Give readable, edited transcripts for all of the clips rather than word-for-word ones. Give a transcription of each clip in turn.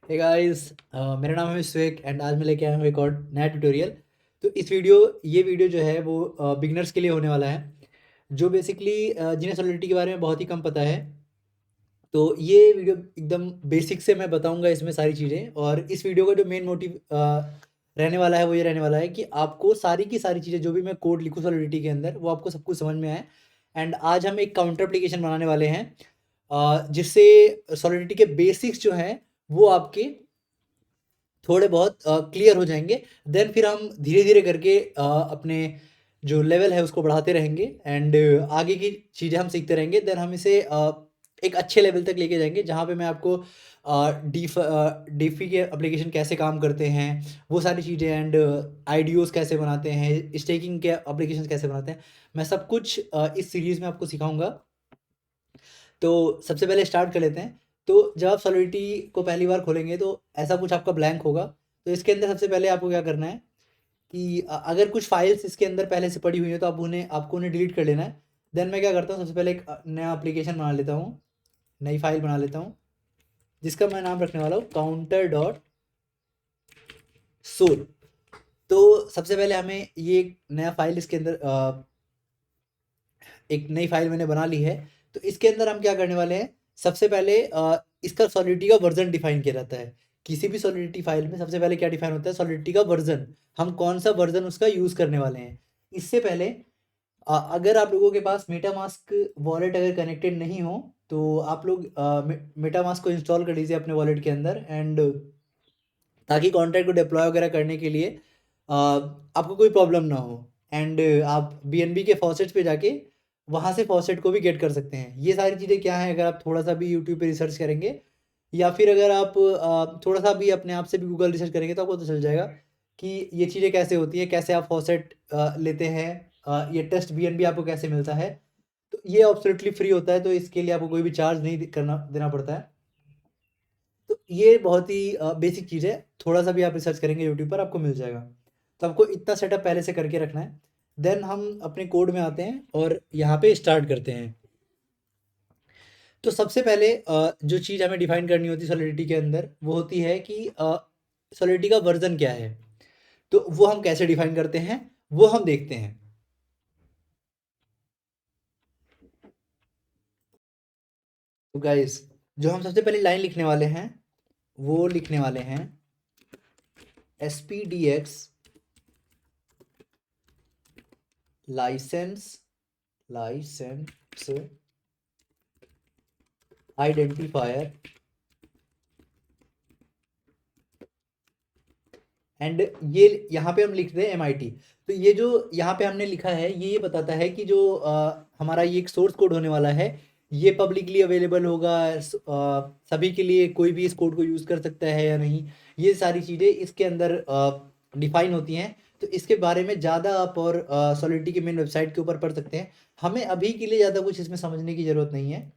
Hey guys, मेरा नाम है विश्वेक एंड आज मैं लेके आया हूँ एक और नया ट्यूटोरियल। तो ये वीडियो जो है वो बिगनर्स के लिए होने वाला है, जो बेसिकली जिन्हें सॉलिडिटी के बारे में बहुत ही कम पता है। तो ये वीडियो एकदम बेसिक से मैं बताऊंगा इसमें सारी चीज़ें, और इस वीडियो का जो मेन मोटिव रहने वाला है वो ये रहने वाला है कि आपको सारी की सारी चीज़ें, जो भी मैं कोड लिखूँ सॉलिडिटी के अंदर, वो आपको सब कुछ समझ में आए। एंड आज हम एक काउंटर एप्लीकेशन बनाने वाले हैं, जिससे सॉलिडिटी के बेसिक्स जो हैं वो आपके थोड़े बहुत क्लियर हो जाएँगे। देन फिर हम धीरे-धीरे करके अपने जो लेवल है उसको बढ़ाते रहेंगे एंड आगे की चीज़ें हम सीखते रहेंगे। देन हम इसे एक अच्छे लेवल तक लेके जाएँगे, जहाँ पे मैं आपको डीफी के एप्लीकेशन कैसे काम करते हैं, वो सारी चीज़ें एंड आईडीओज़ कैसे बनाते हैं, स्टेकिंग के एप्लीकेशंस कैसे बनाते हैं, मैं सब कुछ इस सीरीज़ में आपको सिखाऊँगा। तो सबसे पहले स्टार्ट कर लेते हैं। तो जब आप सॉलिडिटी को पहली बार खोलेंगे तो ऐसा कुछ आपका ब्लैंक होगा। तो इसके अंदर सबसे पहले आपको क्या करना है कि अगर कुछ फाइल्स इसके अंदर पहले से पड़ी हुई हैं तो आपको उन्हें डिलीट कर लेना है। देन मैं क्या करता हूँ, सबसे पहले एक नया एप्लीकेशन बना लेता हूँ, नई फाइल बना लेता हूँ, जिसका मैं नाम रखने वाला हूँ काउंटर डॉट सोल। तो सबसे पहले हमें ये एक नया फाइल इसके अंदर एक नई फाइल मैंने बना ली है। तो इसके अंदर हम क्या करने वाले हैं, सबसे पहले इसका सॉलिडिटी का वर्जन डिफाइन किया जाता है। किसी भी सॉलिडिटी फाइल में सबसे पहले क्या डिफाइन होता है, सॉलिडिटी का वर्जन, हम कौन सा वर्जन उसका यूज़ करने वाले हैं। इससे पहले अगर आप लोगों के पास मेटामास्क वॉलेट अगर कनेक्टेड नहीं हो तो आप लोग मेटामास्क को इंस्टॉल कर लीजिए अपने वॉलेट के अंदर, एंड ताकि कॉन्ट्रैक्ट को डिप्लॉय वगैरह करने के लिए आपको कोई प्रॉब्लम ना हो। एंड आप बीएनबी के फॉसेट्स पे जाके वहाँ से फॉसेट को भी गेट कर सकते हैं। ये सारी चीज़ें क्या हैं, अगर आप थोड़ा सा भी यूट्यूब पे रिसर्च करेंगे या फिर अगर आप थोड़ा सा भी अपने आप से भी गूगल रिसर्च करेंगे तो आपको तो चल जाएगा कि ये चीज़ें कैसे होती हैं, कैसे आप फॉसेट लेते हैं, ये टेस्ट बीएनबी आपको कैसे मिलता है। तो ये एब्सोल्युटली फ्री होता है, तो इसके लिए आपको कोई भी चार्ज नहीं करना देना पड़ता है। तो ये बहुत ही बेसिक चीज़ है, थोड़ा-सा भी आप रिसर्च करेंगे यूट्यूब पर आपको मिल जाएगा। तो आपको इतना सेटअप पहले से करके रखना है। देन हम अपने कोड में आते हैं और यहाँ पे स्टार्ट करते हैं। तो सबसे पहले जो चीज़ हमें डिफाइन करनी होती है सॉलिडिटी के अंदर, वो होती है कि सॉलिडिटी का वर्ज़न क्या है। तो वो हम कैसे डिफाइन करते हैं, वो हम देखते हैं। तो गाइस, जो हम सबसे पहली लाइन लिखने वाले हैं, वो लिखने वाले हैं SPDX लाइसेंस आइडेंटिफायर एंड ये यहाँ पे हम लिख रहे हैं MIT। तो ये जो यहाँ पे हमने लिखा है ये बताता है कि जो हमारा ये एक सोर्स कोड होने वाला है, ये पब्लिकली अवेलेबल होगा, सभी के लिए कोई भी इस कोड को यूज़ कर सकता है या नहीं। ये सारी चीज़ें इसके अंदर डिफाइन होती हैं। तो इसके बारे में ज़्यादा आप और सॉलिडिटी की मेन वेबसाइट के ऊपर पढ़ सकते हैं। हमें अभी के लिए ज़्यादा कुछ इसमें समझने की ज़रूरत नहीं है।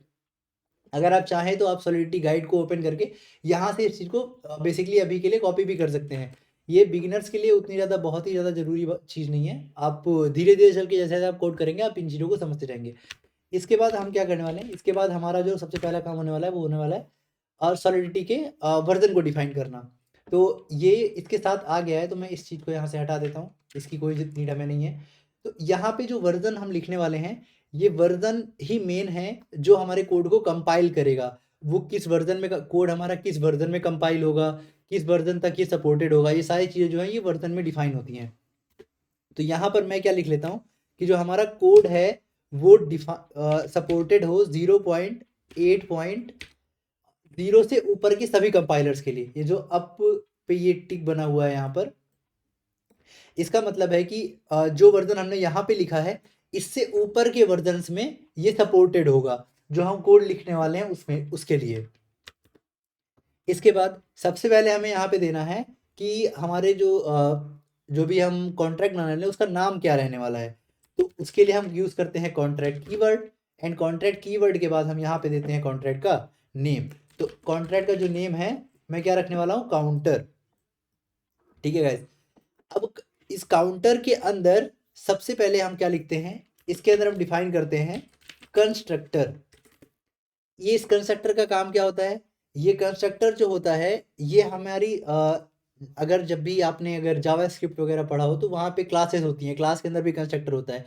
अगर आप चाहें तो आप सॉलिडिटी गाइड को ओपन करके यहाँ से इस चीज़ को बेसिकली अभी के लिए कॉपी भी कर सकते हैं। ये बिगिनर्स के लिए उतनी ज़्यादा बहुत ही ज़्यादा ज़रूरी चीज़ नहीं है। आप धीरे-धीरे चल के जैसे-जैसे आप कोड करेंगे आप इन चीज़ों को समझते जाएँगे। इसके बाद हम क्या करने वाले हैं, इसके बाद हमारा जो सबसे पहला काम होने वाला है वो होने वाला है सॉलिडिटी के वर्ज़न को डिफाइन करना। तो ये इसके साथ आ गया है, तो मैं इस चीज़ को यहाँ से हटा देता हूँ, इसकी कोई नीड हमें नहीं है। तो यहाँ पे जो वर्ज़न हम लिखने वाले हैं, ये वर्ज़न ही मेन है जो हमारे कोड को कंपाइल करेगा। वो किस वर्ज़न में कोड हमारा किस वर्ज़न में कंपाइल होगा, किस वर्ज़न तक ये सपोर्टेड होगा, ये सारी चीज़ें जो हैं ये वर्ज़न में डिफाइन होती हैं। तो यहाँ पर मैं क्या लिख लेता हूँ कि जो हमारा कोड है वो सपोर्टेड हो 0.8.0 से ऊपर के सभी कंपाइलर्स के लिए। ये जो अप पे ये टिक बना हुआ है यहाँ पर, इसका मतलब है कि जो वर्ज़न हमने यहाँ पे लिखा है, इससे ऊपर के वर्ज़न्स में ये सपोर्टेड होगा, जो हम कोड लिखने वाले हैं उसमें उसके लिए। इसके बाद सबसे पहले हमें यहाँ पे देना है कि हमारे जो भी हम कॉन्ट्रैक्ट बनाने वाले हैं उसका नाम क्या रहने वाला है। तो उसके लिए हम यूज़ करते हैं contract keyword, and contract keyword के बाद हम यहाँ पे देते हैं कॉन्ट्रैक्ट का नेम। तो कॉन्ट्रैक्ट का जो नेम है मैं क्या रखने वाला हूँ, काउंटर। ठीक है गाइस। अब इस काउंटर के अंदर सबसे पहले हम क्या लिखते हैं, इसके अंदर हम डिफाइन करते हैं कंस्ट्रक्टर। ये इस कंस्ट्रक्टर का काम क्या होता है, ये कंस्ट्रक्टर जो होता है ये हमारी अगर जब भी आपने अगर जावास्क्रिप्ट वगैरह पढ़ा हो तो वहाँ पे क्लासेस होती हैं, क्लास के अंदर भी कंस्ट्रक्टर होता है।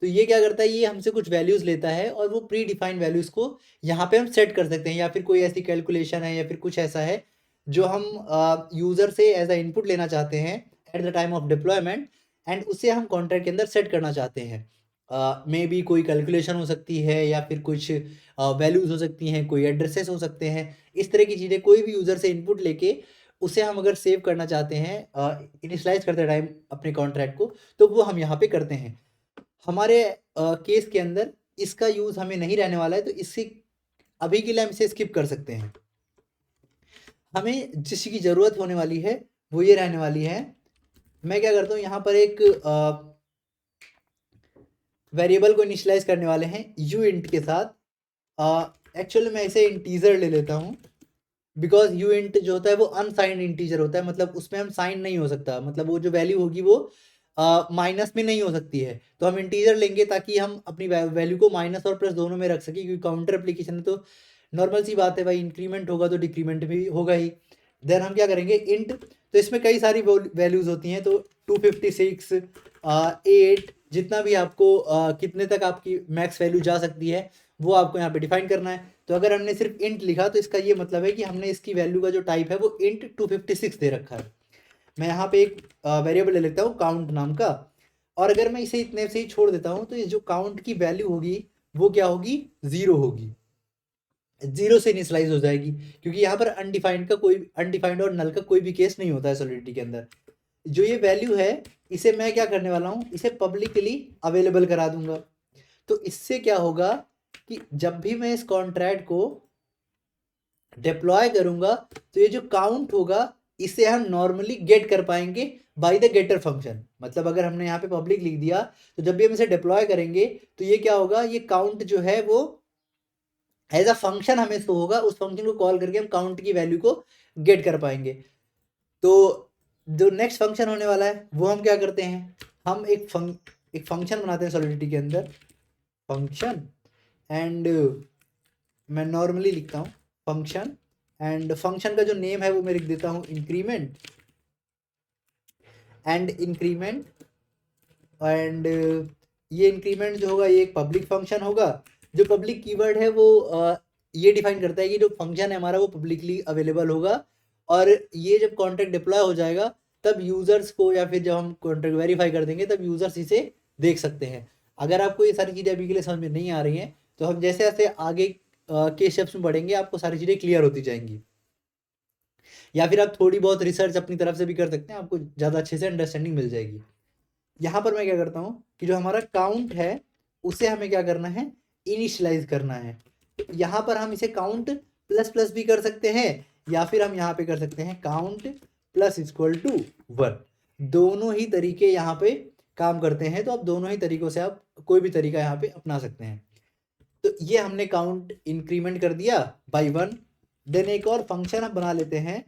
तो ये क्या करता है, ये हमसे कुछ वैल्यूज़ लेता है और वो प्री डिफाइंड वैल्यूज़ को यहाँ पे हम सेट कर सकते हैं, या फिर कोई ऐसी कैलकुलेशन है या फिर कुछ ऐसा है जो हम यूज़र से एज अ इनपुट लेना चाहते हैं at the time of deployment, and उसे हम कॉन्ट्रैक्ट के अंदर सेट करना चाहते हैं। मे बी कोई कैलकुलेशन हो सकती है या फिर कुछ वैल्यूज़ हो सकती हैं, कोई एड्रेसेस हो सकते हैं। इस तरह की चीज़ें कोई भी यूज़र से इनपुट लेके उसे हम अगर सेव करना चाहते हैं इनिशियलाइज़ करते टाइम अपने कॉन्ट्रैक्ट को, तो वो हम यहाँ पे करते हैं। हमारे केस के अंदर इसका यूज़ हमें नहीं रहने वाला है, तो इससे अभी के लिए हम इसे स्किप कर सकते हैं। हमें जिसकी ज़रूरत होने वाली है वो ये रहने वाली है, मैं क्या करता हूँ यहाँ पर एक वेरिएबल को इनिशियलाइज़ करने वाले हैं uint के साथ। एक्चुअली मैं इसे इंटीजर ले लेता हूँ, बिकॉज uint जो होता है वो अनसाइंड इंटीजर होता है, मतलब उसमें हम साइन नहीं हो सकता, मतलब वो जो वैल्यू होगी वो माइनस में नहीं हो सकती है। तो हम इंटीजर लेंगे ताकि हम अपनी वैल्यू को माइनस और प्लस दोनों में रख सकें, क्योंकि काउंटर एप्लीकेशन है तो नॉर्मल सी बात है भाई, इंक्रीमेंट होगा तो डिक्रीमेंट भी होगा ही। देन हम क्या करेंगे इंट, तो इसमें कई सारी वैल्यूज़ होती हैं, तो 256 8 जितना भी आपको कितने तक आपकी मैक्स वैल्यू जा सकती है वो आपको यहाँ पे डिफाइन करना है। तो अगर हमने सिर्फ इंट लिखा तो इसका ये मतलब है कि हमने इसकी वैल्यू का जो टाइप है वो इंट 256 दे रखा है। मैं यहाँ पे एक वेरिएबल ले लेता हूँ काउंट नाम का, और अगर मैं इसे इतने से ही छोड़ देता हूँ तो ये जो काउंट की वैल्यू होगी वो क्या होगी, 0 होगी, 0 से इनिशियलाइज हो जाएगी, क्योंकि यहाँ पर अनडिफाइंड और नल का कोई भी केस नहीं होता है सॉलिडिटी के अंदर। जो ये वैल्यू है इसे मैं क्या करने वाला हूँ, इसे पब्लिकली अवेलेबल करा दूंगा। तो इससे क्या होगा कि जब भी मैं इस कॉन्ट्रैक्ट को डिप्लॉय करूंगा तो ये जो काउंट होगा इसे हम नॉर्मली गेट कर पाएंगे बाय द गेटर फंक्शन। मतलब अगर हमने यहाँ पे पब्लिक लिख दिया तो जब भी हम इसे डिप्लॉय करेंगे तो ये क्या होगा, ये काउंट जो है वो एज अ फंक्शन हमें शो होगा, उस फंक्शन को कॉल करके हम काउंट की वैल्यू को गेट कर पाएंगे। तो जो नेक्स्ट फंक्शन होने वाला है वो हम क्या करते हैं, हम एक फंक्शन बनाते हैं सॉलिडिटी के अंदर, फंक्शन, एंड मैं नॉर्मली लिखता हूँ फंक्शन, एंड फंक्शन का जो नेम है वो मैं लिख देता हूँ इंक्रीमेंट, एंड ये इंक्रीमेंट जो होगा ये एक पब्लिक फंक्शन होगा। जो पब्लिक कीवर्ड है वो ये डिफाइन करता है कि जो फंक्शन है हमारा वो पब्लिकली अवेलेबल होगा, और ये जब कॉन्ट्रैक्ट डिप्लॉय हो जाएगा तब यूज़र्स को, या फिर जब हम कॉन्ट्रैक्ट वेरीफाई कर देंगे तब यूज़र्स इसे देख सकते हैं। अगर आपको ये सारी चीज़ें अभी के लिए समझ में नहीं आ रही हैं तो हम जैसे जैसे आगे के स्टेप्स में बढ़ेंगे आपको सारी चीज़ें क्लियर होती जाएंगी, या फिर आप थोड़ी बहुत रिसर्च अपनी तरफ से भी कर सकते हैं, आपको ज़्यादा अच्छे से अंडरस्टैंडिंग मिल जाएगी। यहाँ पर मैं क्या करता हूँ कि जो हमारा काउंट है उसे हमें क्या करना है, इनिशियलाइज करना है। तो यहाँ पर हम इसे काउंट प्लस प्लस भी कर सकते हैं, या फिर हम यहाँ पे कर सकते हैं काउंट प्लस इक्वल टू 1। दोनों ही तरीके यहाँ पे काम करते हैं, तो आप दोनों ही तरीकों से आप कोई भी तरीका यहाँ पे अपना सकते हैं। तो ये हमने काउंट इंक्रीमेंट कर दिया बाई 1। देन एक और फंक्शन हम बना लेते हैं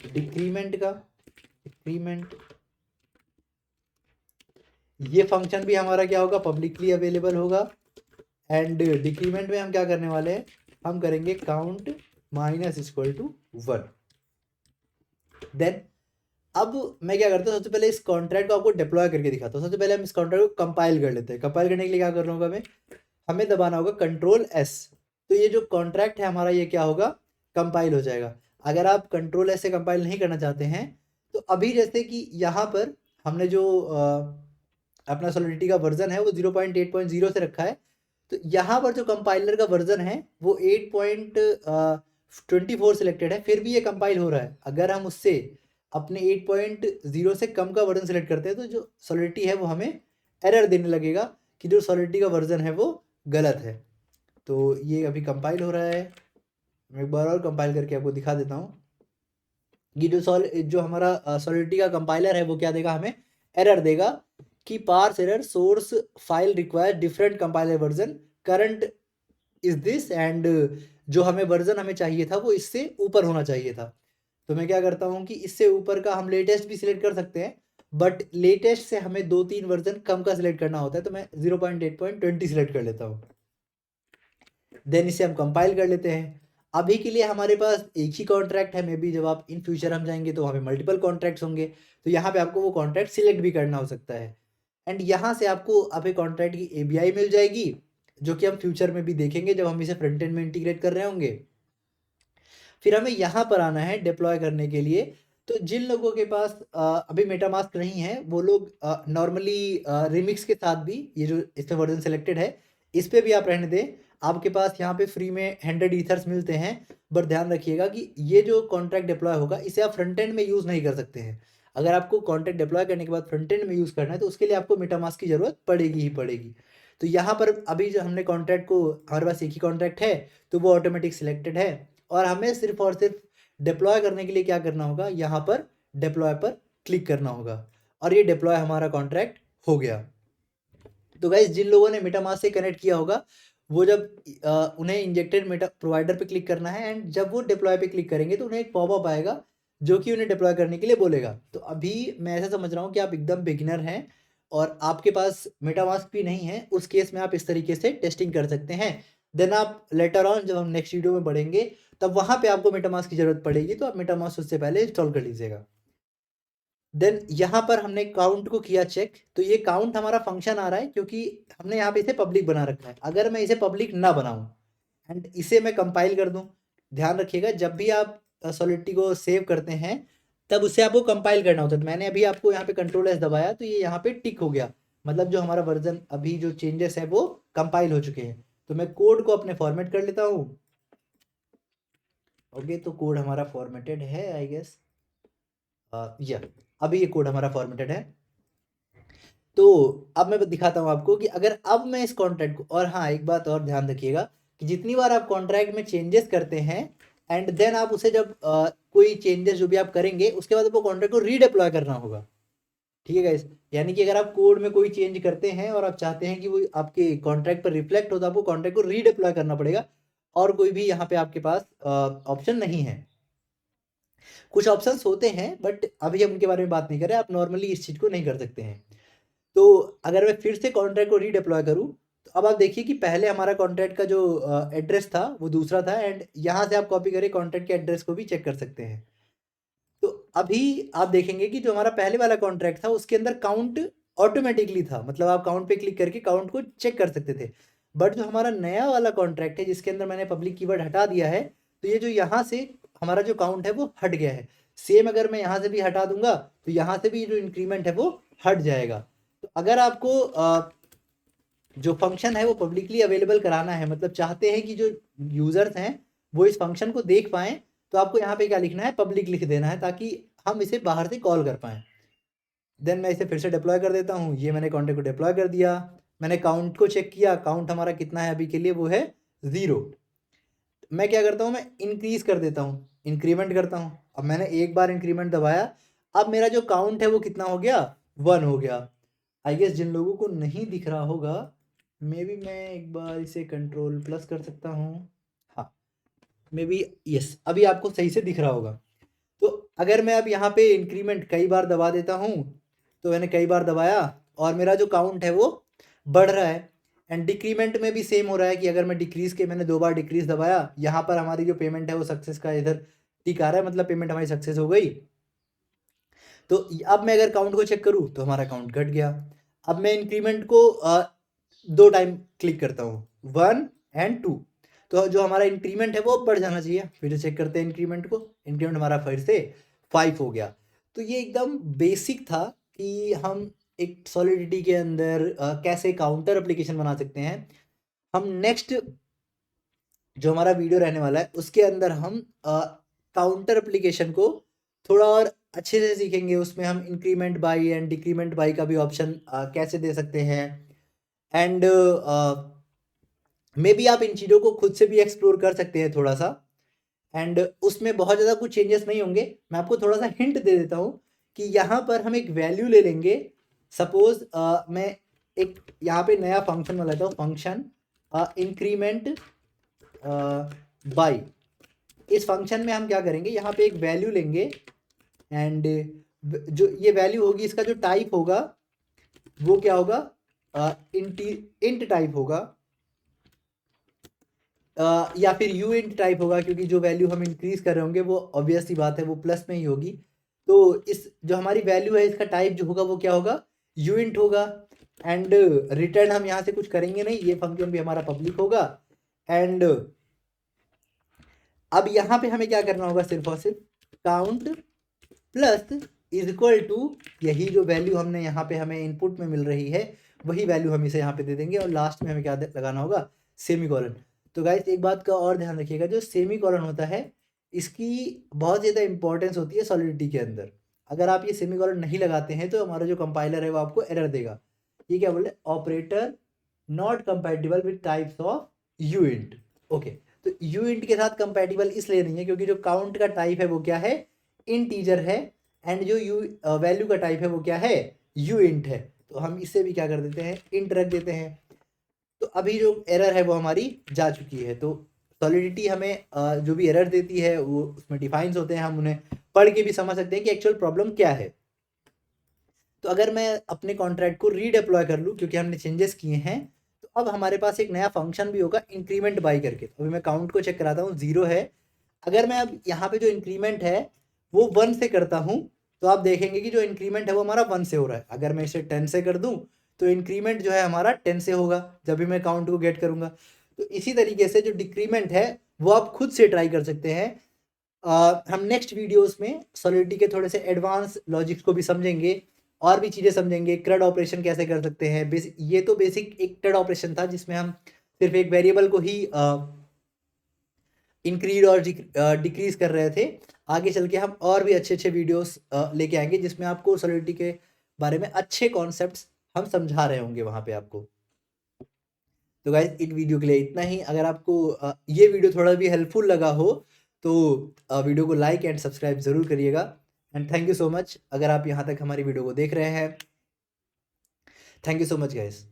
डिक्रीमेंट का, डिक्रीमेंट। ये फंक्शन भी हमारा क्या होगा, पब्लिकली अवेलेबल होगा, एंड डिक्रीमेंट में हम क्या करने वाले हैं, हम करेंगे count minus equal to 1। Then अब मैं क्या करता हूँ, सबसे पहले इस कॉन्ट्रैक्ट को आपको डिप्लॉय करके दिखाता हूँ। सबसे पहले हम इस कॉन्ट्रैक्ट को कंपाइल कर लेते हैं। कंपाइल करने के लिए क्या करना होगा, हमें दबाना होगा कंट्रोल एस। तो ये जो कॉन्ट्रैक्ट है हमारा ये क्या होगा, कंपाइल हो जाएगा। अगर आप कंट्रोल एस से कंपाइल नहीं करना चाहते हैं तो अभी जैसे कि यहाँ पर हमने जो अपना सॉलिडिटी का वर्जन है वो 0.8.0 से रखा है, तो यहाँ पर जो कंपाइलर का वर्जन है वो 8.24 सिलेक्टेड है, फिर भी ये कंपाइल हो रहा है। अगर हम उससे अपने 8.0 से कम का वर्जन सेलेक्ट करते हैं तो जो सॉलिडिटी है वो हमें एरर देने लगेगा कि जो सॉलिडिटी का वर्जन है वो गलत है। तो ये अभी कंपाइल हो रहा है, मैं एक बार और कंपाइल करके आपको दिखा देता हूँ कि जो हमारा सॉलिडिटी का कंपाइलर है वो क्या देगा, हमें एरर देगा कि parse error, source file require different compiler version, current is this, and जो हमें वर्जन हमें चाहिए था वो इससे ऊपर होना चाहिए था। तो मैं क्या करता हूँ कि इससे ऊपर का हम लेटेस्ट भी सिलेक्ट कर सकते हैं, बट लेटेस्ट से हमें 2-3 वर्जन कम का सिलेक्ट करना होता है, तो मैं 0.8.20 सिलेक्ट कर लेता हूँ। देन इसे हम कंपाइल कर लेते हैं। अभी के लिए हमारे पास एक ही कॉन्ट्रैक्ट है, मे बी जब आप इन फ्यूचर हम जाएंगे तो वहाँ पे मल्टीपल कॉन्ट्रैक्ट्स होंगे, तो यहाँ पे आपको वो कॉन्ट्रैक्ट सिलेक्ट भी करना हो सकता है। एंड यहाँ से आपको अभी कॉन्ट्रैक्ट की एबीआई मिल जाएगी, जो कि हम फ्यूचर में भी देखेंगे जब हम इसे फ्रंट एंड में इंटीग्रेट कर रहे होंगे। फिर हमें यहाँ पर आना है डिप्लॉय करने के लिए। तो जिन लोगों के पास अभी मेटामास्क नहीं है, वो लोग नॉर्मली रिमिक्स के साथ भी, ये जो इसमें वर्जन सेलेक्टेड है इस पे भी आप रहने दें, आपके पास यहाँ पे फ्री में 100 ईथर्स मिलते हैं। बट ध्यान रखिएगा कि ये जो कॉन्ट्रैक्ट डिप्लॉय होगा इसे आप फ्रंट एंड में यूज़ नहीं कर सकते हैं। अगर आपको कॉन्ट्रैक्ट डिप्लॉय करने के बाद फ्रंट एंड में यूज़ करना है तो उसके लिए आपको मेटामास्क की ज़रूरत पड़ेगी ही पड़ेगी। तो यहाँ पर अभी जो हमने कॉन्ट्रैक्ट को, हमारे पास एक ही कॉन्ट्रैक्ट है तो वो ऑटोमेटिक सिलेक्टेड है, और हमें सिर्फ और सिर्फ डिप्लॉय करने के लिए क्या करना होगा, यहाँ पर डिप्लॉय पर क्लिक करना होगा, और ये डिप्लॉय हमारा कॉन्ट्रैक्ट हो गया। तो गाइस जिन लोगों ने मेटामास्क से कनेक्ट किया होगा, वो जब उन्हें इंजेक्टेड मेटा प्रोवाइडर पे क्लिक करना है, एंड जब वो डिप्लॉय पे क्लिक करेंगे तो उन्हें एक पॉपअप आएगा जो कि उन्हें डिप्लॉय करने के लिए बोलेगा। तो अभी मैं ऐसा समझ रहा हूँ कि आप एकदम बिगिनर हैं और आपके पास मेटामास्क भी नहीं है, उस केस में आप इस तरीके से टेस्टिंग कर सकते हैं। देन आप लेटर ऑन जब हम नेक्स्ट वीडियो में बढ़ेंगे तब वहाँ पे आपको मेटामास्क की ज़रूरत पड़ेगी, तो आप मेटामास्क उससे पहले इंस्टॉल कर लीजिएगा। देन यहाँ पर हमने काउंट को किया चेक, तो ये काउंट हमारा फंक्शन आ रहा है क्योंकि हमने यहाँ पे इसे पब्लिक बना रखा है। अगर मैं इसे पब्लिक ना बनाऊँ एंड इसे मैं कंपाइल कर दूँ, ध्यान रखिएगा जब भी आप सॉलिडिटी को सेव करते हैं तब उसे आपको कंपाइल करना होता है। तो मैंने अभी आपको यहाँ पे कंट्रोल एस दबाया तो ये यहाँ पे टिक हो गया, मतलब जो हमारा वर्जन अभी जो चेंजेस है वो कंपाइल हो चुके हैं। तो मैं कोड को अपने फॉर्मेट कर लेता हूँ। ओके, तो कोड हमारा फॉर्मेटेड है आई गेस, या अभी ये कोड हमारा फॉर्मेटेड है। तो अब मैं दिखाता हूँ आपको कि अगर अब मैं इस कॉन्ट्रैक्ट को, और हाँ एक बात और ध्यान रखिएगा कि जितनी बार आप कॉन्ट्रैक्ट में चेंजेस करते हैं एंड देन आप उसे जब कोई चेंजेस जो भी आप करेंगे उसके बाद आपको कॉन्ट्रैक्ट को रीडिप्लॉय करना होगा। ठीक है गाइस, यानी कि अगर आप कोड में कोई चेंज करते हैं और आप चाहते हैं कि वो आपके कॉन्ट्रैक्ट पर रिफ्लेक्ट हो तो आपको कॉन्ट्रैक्ट को रीडिप्लॉय करना पड़ेगा, और कोई भी यहाँ पे आपके पास ऑप्शन नहीं है। कुछ ऑप्शंस होते हैं बट अभी हम उनके बारे में बात नहीं कर रहे, आप नॉर्मली इस चीज़ को नहीं कर सकते हैं। तो अगर मैं फिर से कॉन्ट्रैक्ट को रीडिप्लॉय करूँ तो अब आप देखिए कि पहले हमारा कॉन्ट्रैक्ट का जो एड्रेस था वो दूसरा था, एंड यहाँ से आप कॉपी करके कॉन्ट्रैक्ट के एड्रेस को भी चेक कर सकते हैं। तो अभी आप देखेंगे कि जो हमारा पहले वाला कॉन्ट्रैक्ट था उसके अंदर काउंट ऑटोमेटिकली था, मतलब आप काउंट पे क्लिक करके काउंट को चेक कर सकते थे। बट जो हमारा नया वाला कॉन्ट्रैक्ट है जिसके अंदर मैंने पब्लिक कीवर्ड हटा दिया है, तो ये जो यहाँ से हमारा जो काउंट है वो हट गया है। सेम अगर मैं यहाँ से भी हटा दूंगा तो यहाँ से भी जो इंक्रीमेंट है वो हट जाएगा। तो अगर आपको जो फंक्शन है वो पब्लिकली अवेलेबल कराना है, मतलब चाहते हैं कि जो यूज़र्स हैं वो इस फंक्शन को देख पाएँ, तो आपको यहाँ पे क्या लिखना है, पब्लिक लिख देना है ताकि हम इसे बाहर से कॉल कर पाएँ। देन मैं इसे फिर से डिप्लॉय कर देता हूँ। ये मैंने कॉन्टैक्ट को डिप्लॉय कर दिया। मैंने काउंट को चेक किया, काउंट हमारा कितना है अभी के लिए, वो है 0। मैं क्या करता हूँ, मैं इंक्रीज़ कर देता हूँ, इंक्रीमेंट करता हूँ। अब मैंने एक बार इंक्रीमेंट दबाया, अब मेरा जो काउंट है वो कितना हो गया, 1 हो गया। आई गेस जिन लोगों को नहीं दिख रहा होगा, मे बी मैं एक बार इसे कंट्रोल प्लस कर सकता हूँ। हाँ, मे बी यस, अभी आपको सही से दिख रहा होगा। तो अगर मैं अब यहाँ पे इंक्रीमेंट कई बार दबा देता हूँ, तो मैंने कई बार दबाया और मेरा जो काउंट है वो बढ़ रहा है। एंड डिक्रीमेंट में भी सेम हो रहा है कि अगर मैं डिक्रीज़ के, मैंने 2 बार डिक्रीज़ दबाया, यहाँ पर हमारी जो पेमेंट है वो सक्सेस का इधर टिक आ रहा है, मतलब पेमेंट हमारी सक्सेस हो गई। तो अब मैं अगर काउंट को चेक करूँ तो हमारा काउंट घट गया। अब मैं इंक्रीमेंट को 2 टाइम क्लिक करता हूँ, 1 एंड 2, तो जो हमारा इंक्रीमेंट है वो बढ़ जाना चाहिए। फिर से चेक करते हैं इंक्रीमेंट को, इंक्रीमेंट हमारा फिर से 5 हो गया। तो ये एकदम बेसिक था कि हम एक सॉलिडिटी के अंदर कैसे काउंटर एप्लीकेशन बना सकते हैं। हम नेक्स्ट जो हमारा वीडियो रहने वाला है उसके अंदर हम काउंटर एप्लीकेशन को थोड़ा और अच्छे से सीखेंगे। उसमें हम increment by and decrement by का भी ऑप्शन कैसे दे सकते हैं, एंड मे बी आप इन चीज़ों को खुद से भी एक्सप्लोर कर सकते हैं थोड़ा सा। एंड उसमें बहुत ज़्यादा कुछ चेंजेस नहीं होंगे। मैं आपको थोड़ा सा हिंट दे देता हूँ कि यहाँ पर हम एक वैल्यू ले लेंगे। सपोज मैं एक यहाँ पे नया फंक्शन बना लेता हूँ, फंक्शन इंक्रीमेंट बाई। इस फंक्शन में हम क्या करेंगे, यहाँ पे एक वैल्यू लेंगे, एंड जो ये वैल्यू होगी इसका जो टाइप होगा वो क्या होगा, इंट टाइप होगा। या फिर यू इंट टाइप होगा, क्योंकि जो वैल्यू हम इंक्रीज कर रहे होंगे वो ऑब्वियस सी बात है वो प्लस में ही होगी। तो इस जो हमारी वैल्यू है इसका टाइप जो होगा वो क्या होगा, यू इंट होगा। एंड रिटर्न हम यहाँ से कुछ करेंगे नहीं, ये फंक्शन भी हमारा पब्लिक होगा। एंड अब यहाँ पे हमें क्या करना होगा, सिर्फ और सिर्फ count plus is equal to यही जो वैल्यू हमने यहाँ पे हमें इनपुट में मिल रही है वही वैल्यू हम इसे यहाँ पे दे देंगे, और लास्ट में हमें क्या लगाना होगा, सेमी कॉलन। तो गाइस एक बात का और ध्यान रखिएगा, जो सेमी कॉलन होता है इसकी बहुत ज़्यादा इंपॉर्टेंस होती है सॉलिडिटी के अंदर। अगर आप ये सेमी कॉलन नहीं लगाते हैं तो हमारा जो कंपाइलर है वो आपको एरर देगा। ये क्या बोले, operator not compatible with types of you int. Okay, तो यू इंट के साथ कंपैटिबल इसलिए नहीं है क्योंकि जो काउंट का टाइप है वो क्या है, इंटीजर है। एंड जो यू वैल्यू का टाइप है वो क्या है, यू इंट है। तो हम इसे भी क्या कर देते हैं, इंट रख देते हैं। तो अभी जो एरर है वो हमारी जा चुकी है। तो सॉलिडिटी हमें जो भी एरर देती है वो उसमें डिफाइंस होते हैं, हम उन्हें पढ़ के भी समझ सकते हैं कि एक्चुअल प्रॉब्लम क्या है। तो अगर मैं अपने कॉन्ट्रैक्ट को रीडिप्लॉय कर लूँ क्योंकि हमने चेंजेस किए हैं, तो अब हमारे पास एक नया फंक्शन भी होगा इंक्रीमेंट बाई करके। तो अभी मैं काउंट को चेक कराता हूँ, 0 है। अगर मैं अब यहाँ पे जो इंक्रीमेंट है वो 1 से करता हूँ तो आप देखेंगे कि जो इंक्रीमेंट है वो हमारा 1 से हो रहा है। अगर मैं इसे 10 से कर दूँ तो इंक्रीमेंट जो है हमारा 10 से होगा जब भी मैं काउंट को गेट करूँगा। तो इसी तरीके से जो डिक्रीमेंट है वो आप खुद से ट्राई कर सकते हैं। हम नेक्स्ट वीडियोस में सॉलिडिटी के थोड़े से एडवांस लॉजिक्स को भी समझेंगे और भी चीज़ें समझेंगे। क्रड ऑपरेशन कैसे कर सकते हैं, ये तो बेसिक एक क्रड ऑपरेशन था जिसमें हम सिर्फ एक वेरिएबल को ही इंक्रीज और डिक्रीज कर रहे थे। आगे चल के हम और भी अच्छे अच्छे वीडियोस लेके आएंगे जिसमें आपको सॉलिडिटी के बारे में अच्छे कॉन्सेप्ट्स हम समझा रहे होंगे वहाँ पे आपको। तो गाइज इन वीडियो के लिए इतना ही। अगर आपको ये वीडियो थोड़ा भी हेल्पफुल लगा हो तो वीडियो को लाइक एंड सब्सक्राइब ज़रूर करिएगा। And thank you so much अगर आप यहाँ तक हमारी वीडियो को देख रहे हैं। Thank you so much guys.